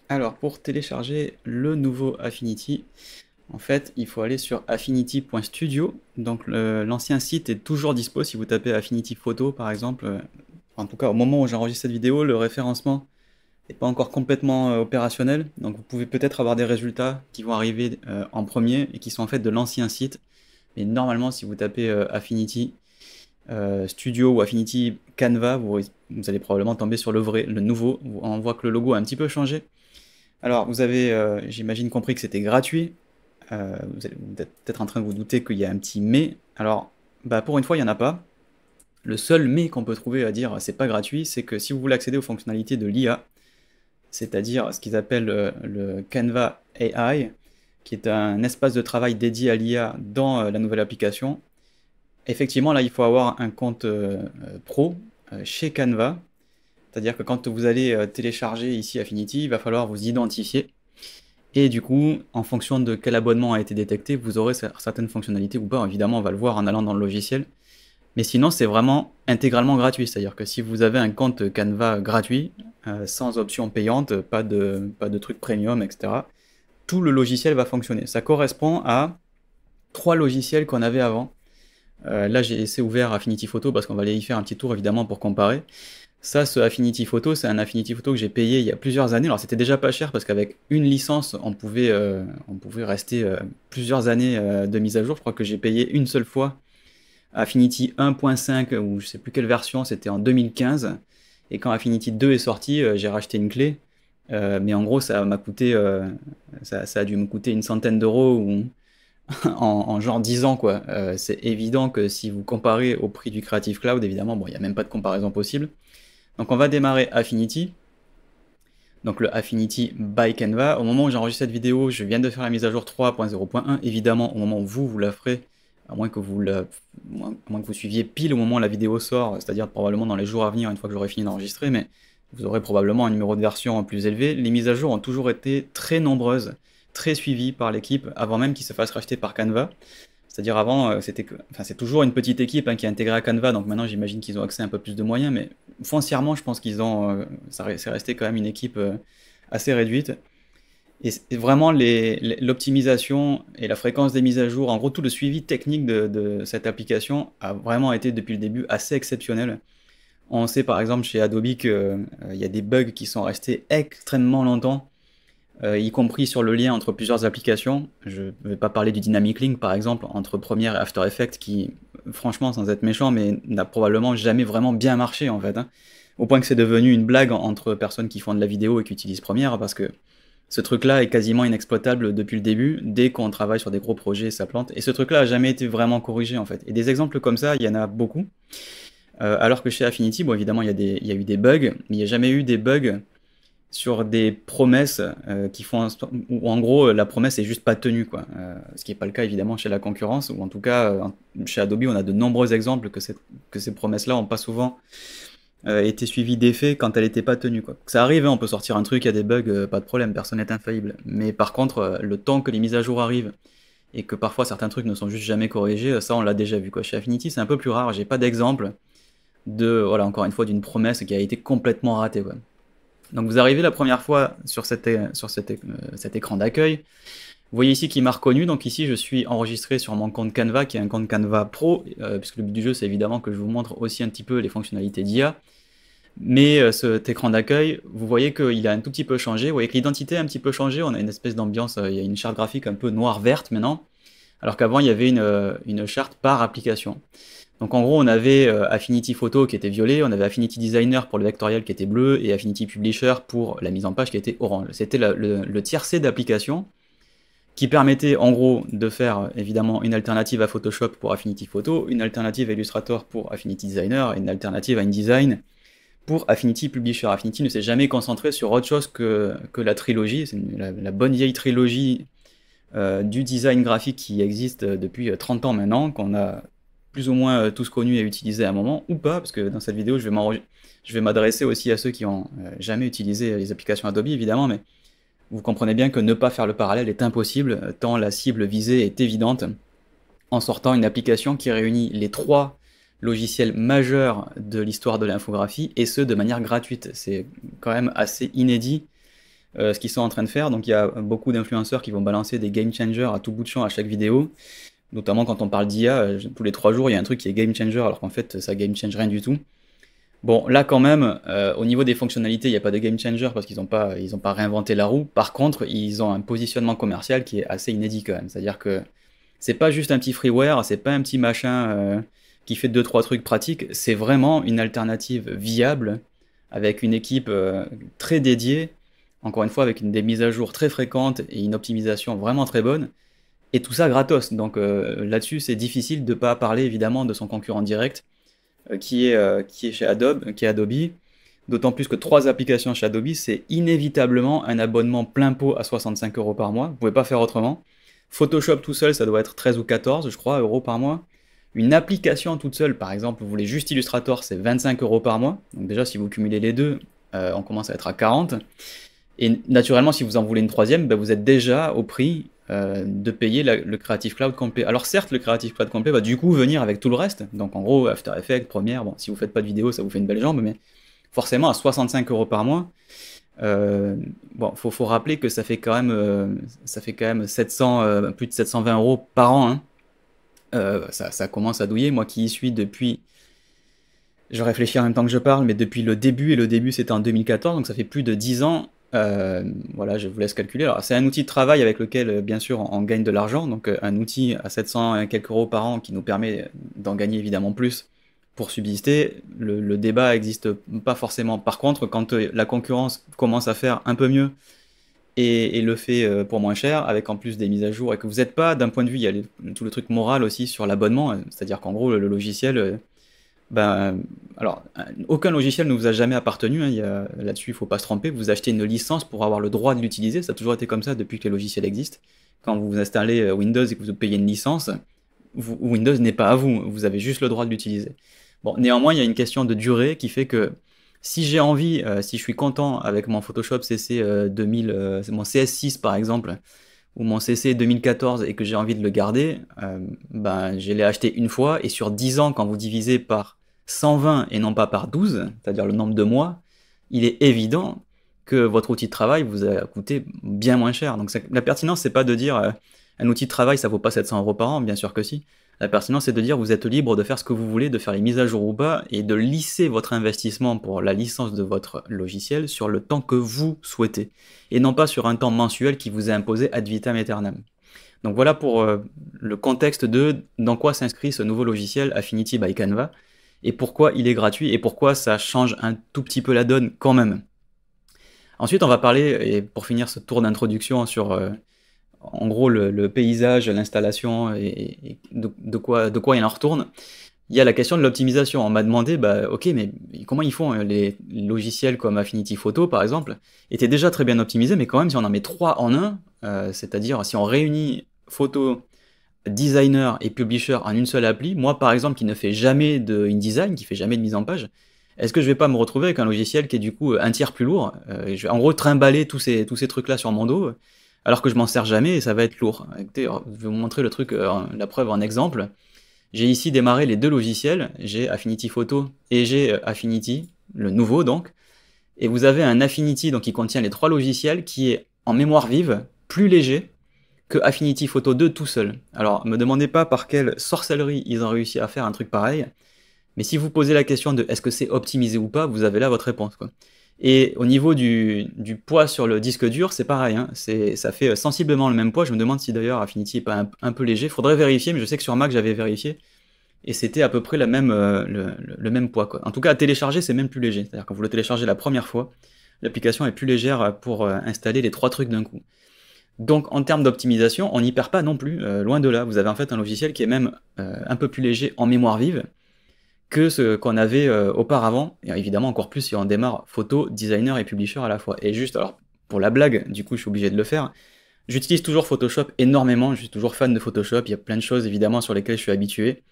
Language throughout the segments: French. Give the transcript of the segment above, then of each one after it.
Alors, pour télécharger le nouveau Affinity, en fait, il faut aller sur affinity.studio. Donc, l'ancien site est toujours dispo si vous tapez Affinity Photo, par exemple. En tout cas, au moment où j'enregistre cette vidéo, le référencement n'est pas encore complètement opérationnel. Donc, vous pouvez peut-être avoir des résultats qui vont arriver en premier et qui sont en fait de l'ancien site. Mais normalement, si vous tapez Affinity Studio ou Affinity Canva, vous allez probablement tomber sur le vrai, le nouveau. On voit que le logo a un petit peu changé. Alors, vous avez, j'imagine, compris que c'était gratuit. Vous êtes peut-être en train de vous douter qu'il y a un petit mais. Alors, bah, pour une fois, il n'y en a pas. Le seul mais qu'on peut trouver à dire c'est pas gratuit, c'est que si vous voulez accéder aux fonctionnalités de l'IA, c'est-à-dire ce qu'ils appellent le Canva AI, qui est un espace de travail dédié à l'IA dans la nouvelle application, effectivement, là, il faut avoir un compte pro chez Canva. C'est-à-dire que quand vous allez télécharger ici Affinity, il va falloir vous identifier. Et du coup, en fonction de quel abonnement a été détecté, vous aurez certaines fonctionnalités ou pas. Évidemment, on va le voir en allant dans le logiciel. Mais sinon, c'est vraiment intégralement gratuit. C'est-à-dire que si vous avez un compte Canva gratuit, sans option payante, pas de truc premium, etc., tout le logiciel va fonctionner. Ça correspond à trois logiciels qu'on avait avant. Là, j'ai laissé ouvert Affinity Photo parce qu'on va aller y faire un petit tour évidemment pour comparer. Ça, ce Affinity Photo, c'est un Affinity Photo que j'ai payé il y a plusieurs années. Alors c'était déjà pas cher parce qu'avec une licence, on pouvait rester plusieurs années de mise à jour. Je crois que j'ai payé une seule fois Affinity 1.5 ou je sais plus quelle version, c'était en 2015. Et quand Affinity 2 est sorti, j'ai racheté une clé. Mais en gros, ça m'a coûté, ça a dû me coûter une centaine d'euros ou en genre 10 ans, quoi. C'est évident que si vous comparez au prix du Creative Cloud, évidemment, bon, il n'y a même pas de comparaison possible. Donc on va démarrer Affinity, donc le Affinity by Canva. Au moment où j'enregistre cette vidéo, je viens de faire la mise à jour 3.0.1. Évidemment, au moment où vous la ferez, à moins que vous suiviez pile au moment où la vidéo sort, c'est-à-dire probablement dans les jours à venir, une fois que j'aurai fini d'enregistrer, mais vous aurez probablement un numéro de version plus élevé. Les mises à jour ont toujours été très nombreuses, très suivies par l'équipe, avant même qu'ils se fassent racheter par Canva. C'est-à-dire avant, enfin, c'est toujours une petite équipe qui est intégrée à Canva, donc maintenant j'imagine qu'ils ont accès à un peu plus de moyens, mais foncièrement je pense qu'ils ont, c'est resté quand même une équipe assez réduite. Et vraiment l'optimisation et la fréquence des mises à jour, en gros tout le suivi technique de cette application a vraiment été depuis le début assez exceptionnel. On sait par exemple chez Adobe qu'il y a des bugs qui sont restés extrêmement longtemps, y compris sur le lien entre plusieurs applications. Je ne vais pas parler du Dynamic Link par exemple entre Premiere et After Effects qui, franchement, sans être méchant, mais n'a probablement jamais vraiment bien marché en fait, hein. Au point que c'est devenu une blague entre personnes qui font de la vidéo et qui utilisent Premiere parce que ce truc-là est quasiment inexploitable depuis le début. Dès qu'on travaille sur des gros projets, ça plante. Et ce truc-là a jamais été vraiment corrigé en fait. Et des exemples comme ça, il y en a beaucoup. Alors que chez Affinity, bon évidemment il y a eu des bugs, mais il n'y a jamais eu des bugs sur des promesses qui font où en gros la promesse est juste pas tenue quoi. Ce qui n'est pas le cas évidemment chez la concurrence ou en tout cas chez Adobe on a de nombreux exemples que ces promesses là ont pas souvent été suivies d'effets quand elles n'étaient pas tenues quoi. Ça arrive, hein, on peut sortir un truc, il y a des bugs, pas de problème, personne n'est infaillible. Mais par contre le temps que les mises à jour arrivent et que parfois certains trucs ne sont juste jamais corrigés, ça on l'a déjà vu quoi. Chez Affinity c'est un peu plus rare, j'ai pas d'exemple de voilà encore une fois d'une promesse qui a été complètement ratée quoi. Donc vous arrivez la première fois sur cet écran d'accueil. Vous voyez ici qu'il m'a reconnu, donc ici je suis enregistré sur mon compte Canva, qui est un compte Canva Pro, puisque le but du jeu c'est évidemment que je vous montre aussi un petit peu les fonctionnalités d'IA. Mais cet écran d'accueil, vous voyez qu'il a un tout petit peu changé, vous voyez que l'identité a un petit peu changé, on a une espèce d'ambiance, il y a une charte graphique un peu noire-verte maintenant, alors qu'avant il y avait une charte par application. Donc en gros, on avait Affinity Photo qui était violet, on avait Affinity Designer pour le vectoriel qui était bleu, et Affinity Publisher pour la mise en page qui était orange. C'était le tiercé d'applications qui permettait en gros de faire évidemment une alternative à Photoshop pour Affinity Photo, une alternative à Illustrator pour Affinity Designer, et une alternative à InDesign pour Affinity Publisher. Affinity ne s'est jamais concentré sur autre chose que la trilogie, c'est la bonne vieille trilogie du design graphique qui existe depuis 30 ans maintenant, qu'on a plus ou moins tous connus et utilisés à un moment, ou pas, parce que dans cette vidéo, je vais m'adresser aussi à ceux qui ont jamais utilisé les applications Adobe, évidemment, mais vous comprenez bien que ne pas faire le parallèle est impossible, tant la cible visée est évidente, en sortant une application qui réunit les trois logiciels majeurs de l'histoire de l'infographie, et ce, de manière gratuite. C'est quand même assez inédit ce qu'ils sont en train de faire. Donc il y a beaucoup d'influenceurs qui vont balancer des game changers à tout bout de champ à chaque vidéo. Notamment quand on parle d'IA, tous les 3 jours, il y a un truc qui est game changer, alors qu'en fait, ça game change rien du tout. Bon, là quand même, au niveau des fonctionnalités, il n'y a pas de game changer parce qu'ils ont pas réinventé la roue. Par contre, ils ont un positionnement commercial qui est assez inédit quand même. C'est-à-dire que c'est pas juste un petit freeware, c'est pas un petit machin qui fait deux trois trucs pratiques. C'est vraiment une alternative viable avec une équipe très dédiée. Encore une fois, avec des mises à jour très fréquentes et une optimisation vraiment très bonne. Et tout ça gratos. Donc là-dessus, c'est difficile de ne pas parler évidemment de son concurrent direct qui est chez Adobe, qui est Adobe. D'autant plus que 3 applications chez Adobe, c'est inévitablement un abonnement plein pot à 65 euros par mois. Vous pouvez pas faire autrement. Photoshop tout seul, ça doit être 13 ou 14, je crois, euros par mois. Une application toute seule, par exemple, vous voulez juste Illustrator, c'est 25 euros par mois. Donc déjà, si vous cumulez les deux, on commence à être à 40. Et naturellement, si vous en voulez une troisième, ben vous êtes déjà au prix de payer le Creative Cloud complet. Alors certes, le Creative Cloud complet va du coup venir avec tout le reste. Donc en gros, After Effects, Premiere, bon, si vous faites pas de vidéo, ça vous fait une belle jambe, mais forcément à 65 euros par mois. Bon, faut rappeler que ça fait quand même 700, plus de 720 euros par an. Hein. Ça commence à douiller. Moi qui y suis depuis, je réfléchis en même temps que je parle, mais depuis le début, et le début c'était en 2014, donc ça fait plus de 10 ans. Voilà, je vous laisse calculer. Alors, c'est un outil de travail avec lequel, bien sûr, on gagne de l'argent. Donc, un outil à 700 et quelques euros par an qui nous permet d'en gagner évidemment plus pour subsister. Le débat n'existe pas forcément. Par contre, quand la concurrence commence à faire un peu mieux et le fait pour moins cher, avec en plus des mises à jour, et que vous n'êtes pas, d'un point de vue, il y a tout le truc moral aussi sur l'abonnement, c'est-à-dire qu'en gros, le logiciel. Ben, alors, aucun logiciel ne vous a jamais appartenu, hein, là-dessus il ne faut pas se tromper, vous achetez une licence pour avoir le droit de l'utiliser, ça a toujours été comme ça depuis que les logiciels existent. Quand vous installez Windows et que vous payez une licence, Windows n'est pas à vous, vous avez juste le droit de l'utiliser. Bon, néanmoins, il y a une question de durée qui fait que si j'ai envie, si je suis content avec mon Photoshop CC 2000, mon CS6 par exemple, ou mon CC 2014 et que j'ai envie de le garder, ben, je l'ai acheté une fois et sur 10 ans, quand vous divisez par 120 et non pas par 12, c'est-à-dire le nombre de mois, il est évident que votre outil de travail vous a coûté bien moins cher. Donc la pertinence, c'est pas de dire un outil de travail, ça vaut pas 700 euros par an, bien sûr que si. La pertinence, c'est de dire vous êtes libre de faire ce que vous voulez, de faire les mises à jour ou pas, et de lisser votre investissement pour la licence de votre logiciel sur le temps que vous souhaitez, et non pas sur un temps mensuel qui vous est imposé ad vitam aeternam. Donc voilà pour le contexte de dans quoi s'inscrit ce nouveau logiciel Affinity by Canva, et pourquoi il est gratuit, et pourquoi ça change un tout petit peu la donne quand même. Ensuite, on va parler, et pour finir ce tour d'introduction sur en gros le paysage, l'installation et de quoi il en retourne, il y a la question de l'optimisation. On m'a demandé, bah ok, mais comment ils font les logiciels comme Affinity Photo par exemple, étaient déjà très bien optimisés, mais quand même si on en met 3 en un, c'est-à-dire si on réunit photo, designer et publisher en une seule appli, moi par exemple qui ne fais jamais de InDesign, qui fait jamais de mise en page, est-ce que je vais pas me retrouver avec un logiciel qui est du coup un tiers plus lourd, je vais en gros trimballer tous ces trucs-là sur mon dos, alors que je m'en sers jamais et ça va être lourd. Écoutez, je vais vous montrer le truc, la preuve en exemple. J'ai ici démarré les deux logiciels, j'ai Affinity Photo et j'ai Affinity, le nouveau donc, et vous avez un Affinity donc qui contient les 3 logiciels qui est en mémoire vive, plus léger que Affinity Photo 2 tout seul. Alors, me demandez pas par quelle sorcellerie ils ont réussi à faire un truc pareil, mais si vous posez la question de est-ce que c'est optimisé ou pas, vous avez là votre réponse, quoi. Et au niveau du poids sur le disque dur, c'est pareil, hein, ça fait sensiblement le même poids. Je me demande si d'ailleurs Affinity est pas un peu léger. Faudrait vérifier, mais je sais que sur Mac j'avais vérifié et c'était à peu près le même poids, quoi. En tout cas, à télécharger, c'est même plus léger. C'est-à-dire quand vous le téléchargez la première fois, l'application est plus légère pour installer les 3 trucs d'un coup. Donc en termes d'optimisation, on n'y perd pas non plus, loin de là. Vous avez en fait un logiciel qui est même un peu plus léger en mémoire vive que ce qu'on avait auparavant, et évidemment encore plus si on démarre photo, designer et publisher à la fois. Et juste, alors, pour la blague, du coup je suis obligé de le faire, j'utilise toujours Photoshop énormément, je suis toujours fan de Photoshop, il y a plein de choses évidemment sur lesquelles je suis habitué.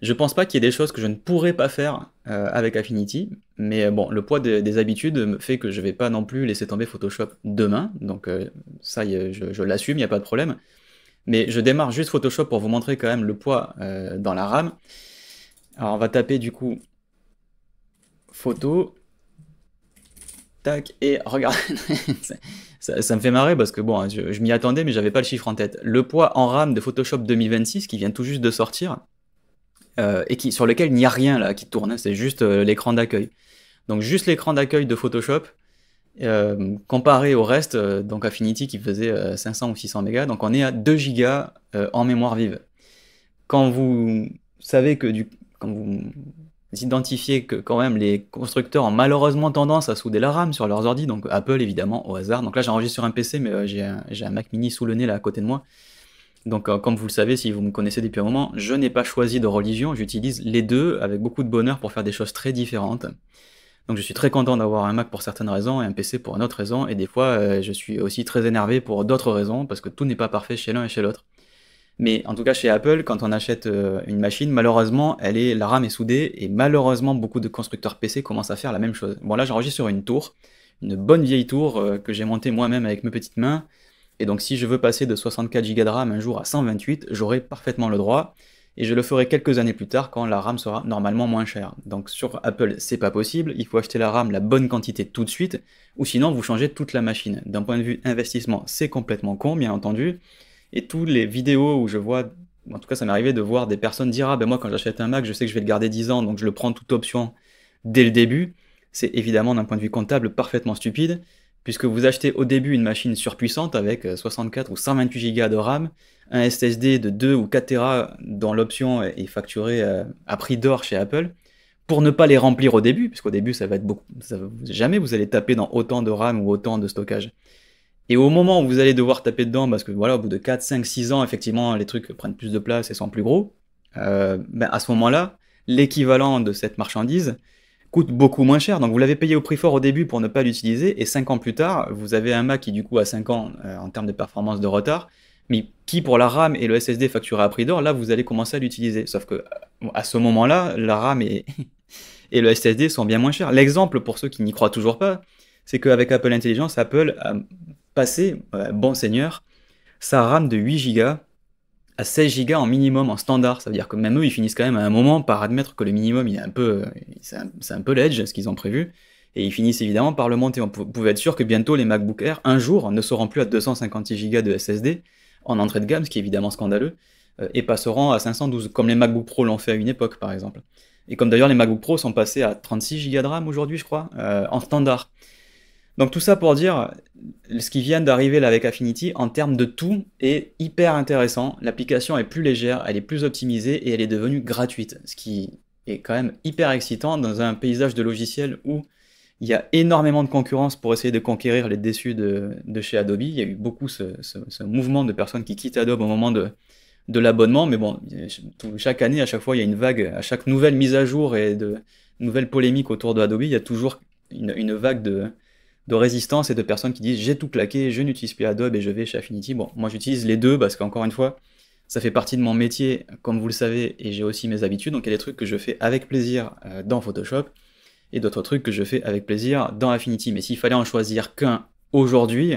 Je pense pas qu'il y ait des choses que je ne pourrais pas faire avec Affinity, mais bon, le poids des habitudes me fait que je vais pas non plus laisser tomber Photoshop demain, donc ça je l'assume, il n'y a pas de problème. Mais je démarre juste Photoshop pour vous montrer quand même le poids dans la RAM. Alors on va taper du coup photo, tac, et regarde, ça me fait marrer parce que bon, je m'y attendais, mais j'avais pas le chiffre en tête. Le poids en RAM de Photoshop 2026 qui vient tout juste de sortir, et sur lequel il n'y a rien là qui tourne, hein, c'est juste l'écran d'accueil. Donc juste l'écran d'accueil de Photoshop, comparé au reste, donc Affinity qui faisait 500 ou 600 mégas, donc on est à 2 gigas en mémoire vive. Quand vous savez que quand vous identifiez que quand même les constructeurs ont malheureusement tendance à souder la RAM sur leurs ordi, donc Apple évidemment au hasard. Donc là j'enregistre sur un PC, mais j'ai un Mac mini sous le nez là à côté de moi. Donc comme vous le savez, si vous me connaissez depuis un moment, je n'ai pas choisi de religion, j'utilise les deux avec beaucoup de bonheur pour faire des choses très différentes. Donc je suis très content d'avoir un Mac pour certaines raisons et un PC pour une autre raison, et des fois je suis aussi très énervé pour d'autres raisons, parce que tout n'est pas parfait chez l'un et chez l'autre. Mais en tout cas chez Apple, quand on achète une machine, malheureusement la RAM est soudée, et malheureusement beaucoup de constructeurs PC commencent à faire la même chose. Bon là j'enregistre sur une tour, une bonne vieille tour que j'ai montée moi-même avec mes petites mains, et donc si je veux passer de 64 Go de RAM un jour à 128, j'aurai parfaitement le droit, et je le ferai quelques années plus tard quand la RAM sera normalement moins chère. Donc sur Apple, c'est pas possible, il faut acheter la RAM la bonne quantité tout de suite, ou sinon vous changez toute la machine. D'un point de vue investissement, c'est complètement con, bien entendu, et toutes les vidéos où je vois, en tout cas ça m'est arrivé de voir des personnes dire « Ah ben moi quand j'achète un Mac, je sais que je vais le garder 10 ans, donc je le prends toute option dès le début », c'est évidemment d'un point de vue comptable parfaitement stupide, puisque vous achetez au début une machine surpuissante avec 64 ou 128 Go de RAM, un SSD de 2 ou 4 Tera dont l'option est facturée à prix d'or chez Apple, pour ne pas les remplir au début, puisqu'au début ça va être beaucoup, jamais vous allez taper dans autant de RAM ou autant de stockage. Et au moment où vous allez devoir taper dedans, parce que voilà, au bout de 4, 5, 6 ans, effectivement, les trucs prennent plus de place et sont plus gros, ben à ce moment-là, l'équivalent de cette marchandise coûte beaucoup moins cher. Donc vous l'avez payé au prix fort au début pour ne pas l'utiliser, et 5 ans plus tard, vous avez un Mac qui du coup a 5 ans en termes de performance de retard, mais qui pour la RAM et le SSD facturé à prix d'or, là vous allez commencer à l'utiliser. Sauf que à ce moment-là, la RAM et le SSD sont bien moins chers. L'exemple pour ceux qui n'y croient toujours pas, c'est qu'avec Apple Intelligence, Apple a passé, bon seigneur, sa RAM de 8 Go à 16 Go en minimum, en standard. Ça veut dire que même eux, ils finissent quand même à un moment par admettre que le minimum, il est un peu, c'est un peu l'edge, ce qu'ils ont prévu. Et ils finissent évidemment par le monter. Vous pouvez être sûr que bientôt, les MacBook Air, un jour, ne seront plus à 256 Go de SSD en entrée de gamme, ce qui est évidemment scandaleux, et passeront à 512, comme les MacBook Pro l'ont fait à une époque, par exemple. Et comme d'ailleurs les MacBook Pro sont passés à 36 Go de RAM aujourd'hui, je crois, en standard. Donc tout ça pour dire, ce qui vient d'arriver là avec Affinity, en termes de tout, est hyper intéressant. L'application est plus légère, elle est plus optimisée, et elle est devenue gratuite, ce qui est quand même hyper excitant dans un paysage de logiciels où il y a énormément de concurrence pour essayer de conquérir les déçus de chez Adobe. Il y a eu beaucoup ce mouvement de personnes qui quittent Adobe au moment de l'abonnement, mais bon, chaque année, à chaque fois, il y a une vague, à chaque nouvelle mise à jour et de nouvelles polémiques autour de Adobe, il y a toujours une vague de résistance et de personnes qui disent j'ai tout claqué, je n'utilise plus Adobe et je vais chez Affinity. Bon, moi j'utilise les deux parce qu'encore une fois, ça fait partie de mon métier, comme vous le savez, et j'ai aussi mes habitudes, donc il y a des trucs que je fais avec plaisir dans Photoshop, et d'autres trucs que je fais avec plaisir dans Affinity. Mais s'il fallait en choisir qu'un aujourd'hui,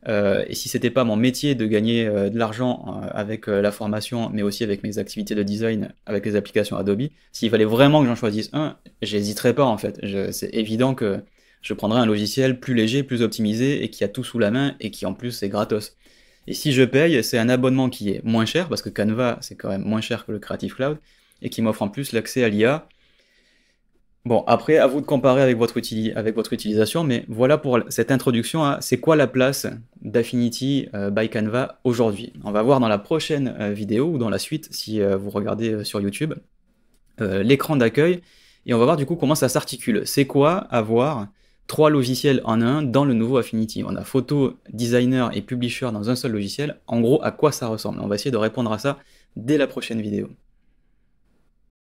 et si c'était pas mon métier de gagner de l'argent avec la formation, mais aussi avec mes activités de design, avec les applications Adobe, s'il fallait vraiment que j'en choisisse un, j'hésiterais pas en fait. C'est évident que je prendrais un logiciel plus léger, plus optimisé, et qui a tout sous la main, et qui en plus est gratos. Et si je paye, c'est un abonnement qui est moins cher, parce que Canva c'est quand même moins cher que le Creative Cloud, et qui m'offre en plus l'accès à l'IA. Bon, après, à vous de comparer avec votre utilisation, mais voilà pour cette introduction à c'est quoi la place d'Affinity by Canva aujourd'hui. On va voir dans la prochaine vidéo, ou dans la suite, si vous regardez sur YouTube, l'écran d'accueil, et on va voir du coup comment ça s'articule. C'est quoi avoir 3 logiciels en un dans le nouveau Affinity? On a photo, designer et publisher dans un seul logiciel. En gros, à quoi ça ressemble? On va essayer de répondre à ça dès la prochaine vidéo.